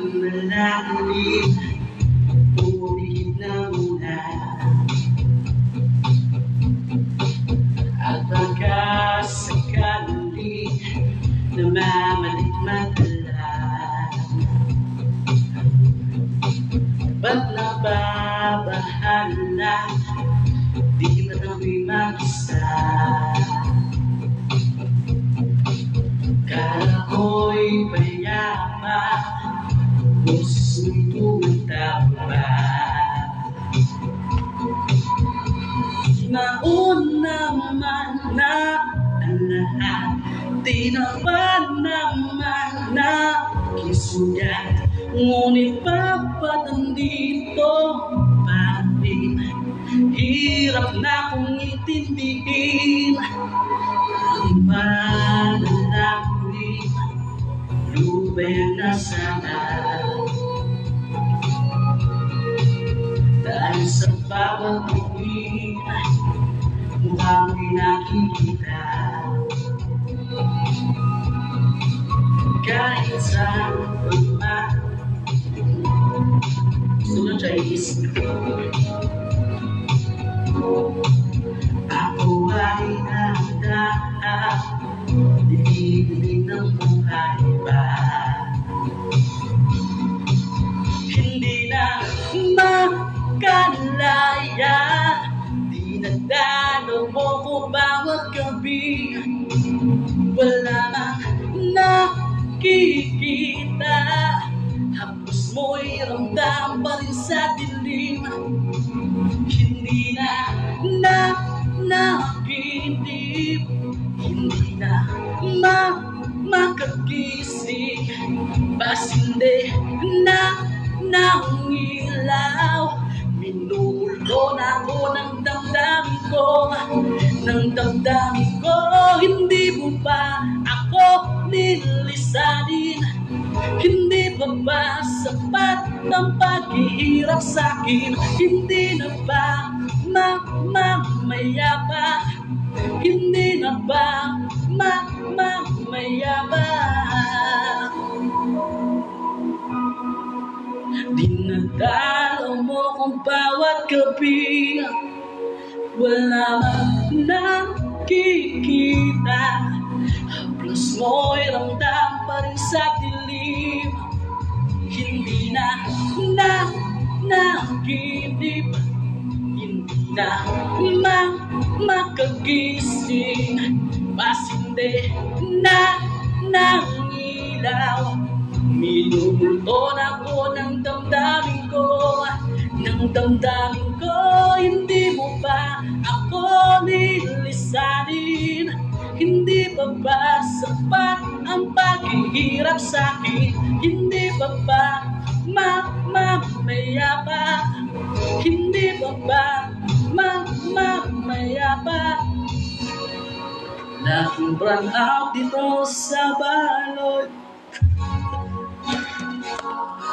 malalim, pumipigit na muna. At baka sakali namamalit-matala, ba't nababahala? Di ba't ako'y mag-isa? Kala ko'y payapa, boses mo'y tumatawa. Nauna man na ang lahat, di na ba naman na kisugat, ngunit ba't nandito pa rin? Hirap na kong intindihin ang panalangin, lubeg na sana. Dahil sa bawat tuwing mukha mo'y nakikita, kahit saan man. Sunod siya iisip ko, ako ay handa, dilig ng buhay ba? Hindi na makalaya, dinadalo mo ko bawat gabi. Wala mang nakikita, hapos mo'y ramdam pa rin sa dilim. Hindi na nakikinip, hindi na makagising, bas hindi na nangilaw. Minulo na ako ng damdamin ko, hindi mo ba ako nilisanin? Hindi pa ba sapat ng paghihirap sa'kin? Hindi na ba mamamaya pa? Hindi na ba mamamaya pa? Dinadalo mo kung bawat gabi, wala mang nakikita, haplos mo'y ramdam pa rin sa dilim. Hindi na nakinip, hindi na makagising, bas hindi na nangilaw. Minumulto na ako ng damdamin ko, hindi mo ba ako nilisanin? Hindi pa ba sapat ang paghihirap sa'kin? Hindi pa ba mamamaya pa? Hindi pa ba mamamaya pa? Laking burn out dito sa balot.